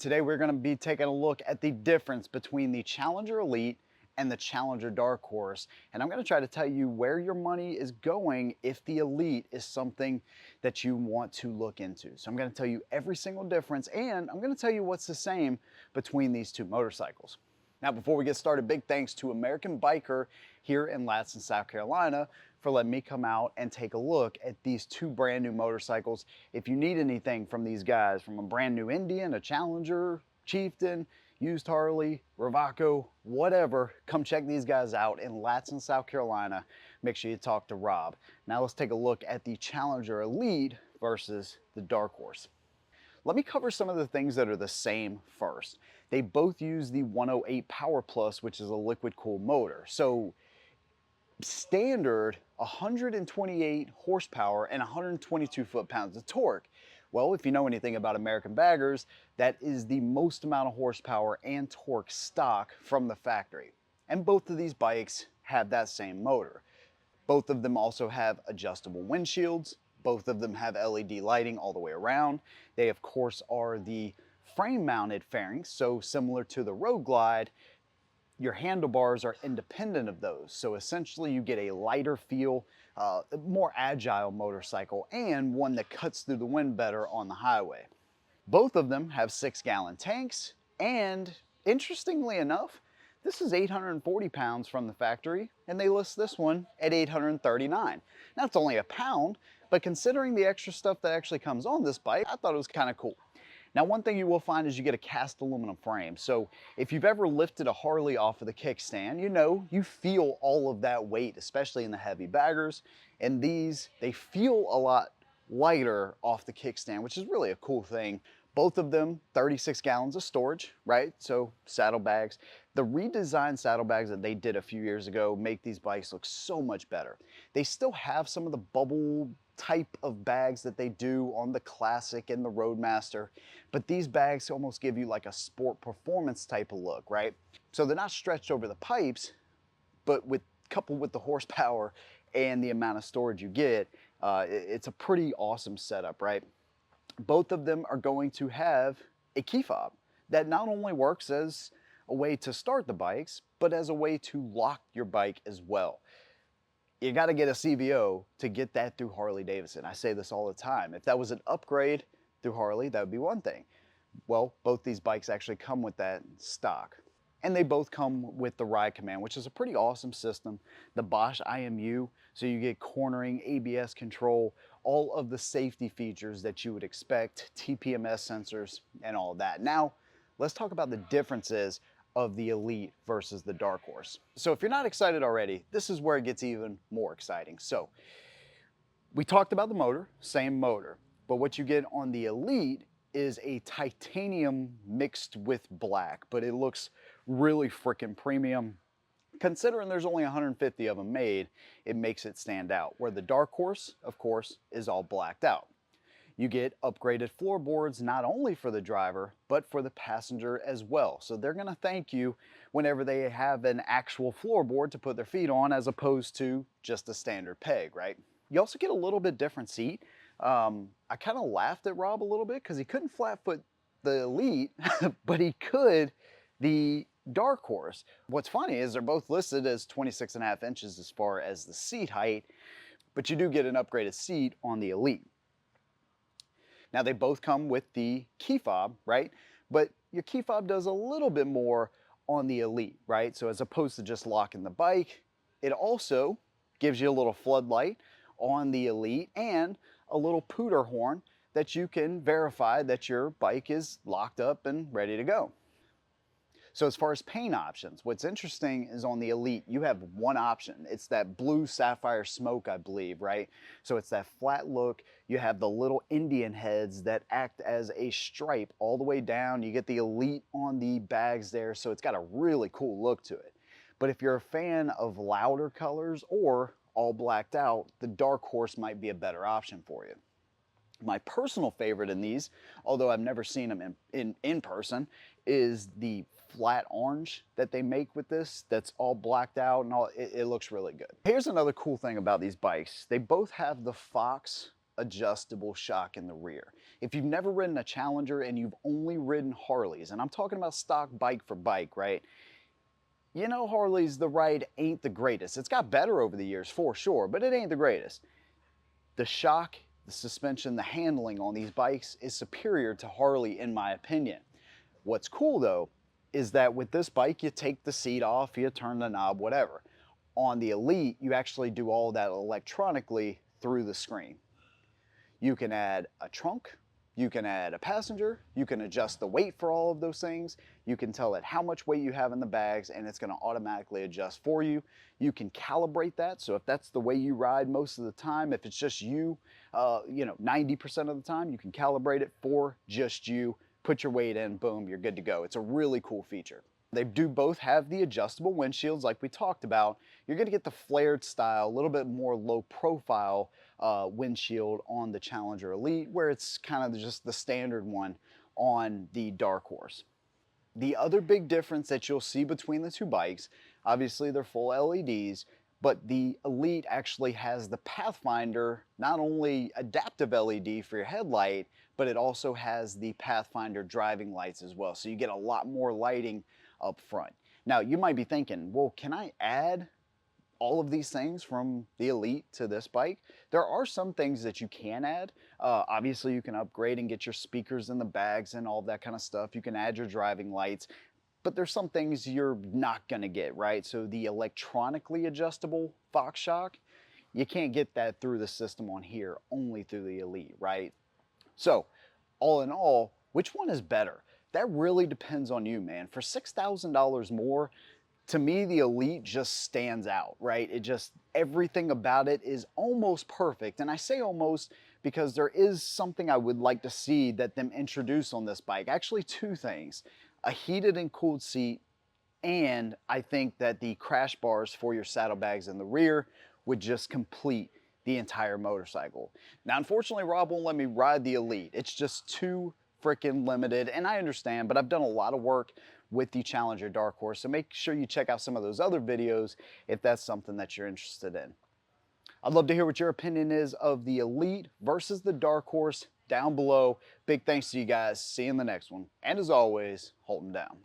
Today we're going to be taking a look at the difference between the Challenger Elite and the Challenger Dark Horse. And I'm going to try to tell you where your money is going if the Elite is something that you want to look into. So I'm going to tell you every single difference, and I'm going to tell you what's the same between these two motorcycles. Now, before we get started, big thanks to American Biker here in Latson, South Carolina for letting me come out and take a look at these two brand new motorcycles. If you need anything from these guys, from a brand new Indian, a Challenger, Chieftain, used Harley, Ravaco, whatever, come check these guys out in Latson, South Carolina. Make sure you talk to Rob. Now let's take a look at the Challenger Elite versus the Dark Horse. Let me cover some of the things that are the same first. They both use the 108 Power Plus, which is a liquid cooled motor. So standard 128 horsepower and 122 foot-pounds of torque. Well, if you know anything about American baggers, that is the most amount of horsepower and torque stock from the factory. And both of these bikes have that same motor. Both of them also have adjustable windshields. Both of them have LED lighting all the way around. They, of course, are the frame-mounted fairings, so similar to the Road Glide, your handlebars are independent of those. So essentially you get a lighter feel, more agile motorcycle, and one that cuts through the wind better on the highway. Both of them have 6-gallon tanks, and interestingly enough, this is 840 pounds from the factory, and they list this one at 839. Now it's only a pound, but considering the extra stuff that actually comes on this bike, I thought it was kind of cool. Now, one thing you will find is you get a cast aluminum frame. So if you've ever lifted a Harley off of the kickstand, you feel all of that weight, especially in the heavy baggers. And these, they feel a lot lighter off the kickstand, which is really a cool thing. Both of them, 36 gallons of storage, right? So saddlebags. The redesigned saddlebags that they did a few years ago make these bikes look so much better. They still have some of the bubble type of bags that they do on the Classic and the Roadmaster, but these bags almost give you like a sport performance type of look, right? So they're not stretched over the pipes, but coupled with the horsepower and the amount of storage you get, it's a pretty awesome setup, right? Both of them are going to have a key fob that not only works as a way to start the bikes, but as a way to lock your bike as well. You got to get a CVO to get that through Harley Davidson. I say this all the time. If that was an upgrade through Harley, that would be one thing. Well, both these bikes actually come with that stock. And they both come with the Ride Command, which is a pretty awesome system. The Bosch IMU, so you get cornering, ABS control, all of the safety features that you would expect, TPMS sensors, and all of that. Now, let's talk about the differences of the Elite versus the Dark Horse. So if you're not excited already, this is where it gets even more exciting. So we talked about the motor, same motor, but what you get on the Elite is a titanium mixed with black, but it looks really freaking premium. Considering there's only 150 of them made, it makes it stand out. Where the Dark Horse, of course, is all blacked out. You get upgraded floorboards not only for the driver, but for the passenger as well. So they're gonna thank you whenever they have an actual floorboard to put their feet on as opposed to just a standard peg, right? You also get a little bit different seat. I kind of laughed at Rob a little bit because he couldn't flat foot the Elite, but he could the Dark Horse. What's funny is they're both listed as 26.5 inches as far as the seat height, but you do get an upgraded seat on the Elite. Now they both come with the key fob, right? But your key fob does a little bit more on the Elite, right? So as opposed to just locking the bike, it also gives you a little floodlight on the Elite and a little pooter horn that you can verify that your bike is locked up and ready to go. So as far as paint options, what's interesting is on the Elite, you have one option. It's that blue sapphire smoke, I believe, right? So it's that flat look. You have the little Indian heads that act as a stripe all the way down. You get the Elite on the bags there, so it's got a really cool look to it. But if you're a fan of louder colors or all blacked out, the Dark Horse might be a better option for you. My personal favorite in these, although I've never seen them in person, is the flat orange that they make with this that's all blacked out and all. It looks really good. Here's another cool thing about these bikes. They both have the Fox adjustable shock in the rear. If you've never ridden a Challenger and you've only ridden Harleys, and I'm talking about stock bike for bike, right? You know Harley's, the ride ain't the greatest. It's got better over the years for sure, but it ain't the greatest. The shock, the suspension, the handling on these bikes is superior to Harley in my opinion. What's cool though is that with this bike you take the seat off, you turn the knob, whatever. On the Elite you actually do all that electronically through the screen. You can add a trunk, you can add a passenger, you can adjust the weight for all of those things, you can tell it how much weight you have in the bags and it's going to automatically adjust for you. You can calibrate that, so if that's the way you ride most of the time, if it's just you, 90% of the time, you can calibrate it for just you, put your weight in, boom, you're good to go. It's a really cool feature. They do both have the adjustable windshields like we talked about. You're going to get the flared style, a little bit more low profile windshield on the Challenger Elite, where it's kind of just the standard one on the Dark Horse. The other big difference that you'll see between the two bikes, obviously they're full LEDs, but the Elite actually has the Pathfinder, not only adaptive LED for your headlight, but it also has the Pathfinder driving lights as well. So you get a lot more lighting up front. Now you might be thinking, well, can I add all of these things from the Elite to this bike? There are some things that you can add. Obviously you can upgrade and get your speakers in the bags and all that kind of stuff. You can add your driving lights, but there's some things you're not gonna get, right? So the electronically adjustable Fox shock, you can't get that through the system on here, only through the Elite, right? So all in all, which one is better? That really depends on you, man. For $6,000 more, to me, the Elite just stands out, right? Everything about it is almost perfect. And I say almost because there is something I would like to see that them introduce on this bike. Actually, two things: a heated and cooled seat, and I think that the crash bars for your saddlebags in the rear would just complete the entire motorcycle. Now, unfortunately, Rob won't let me ride the Elite. It's just too freaking limited, and I understand, but I've done a lot of work with the Challenger Dark Horse, so make sure you check out some of those other videos if that's something that you're interested in. I'd love to hear what your opinion is of the Elite versus the Dark Horse down below. Big thanks to you guys. See you in the next one. And as always, hold them down.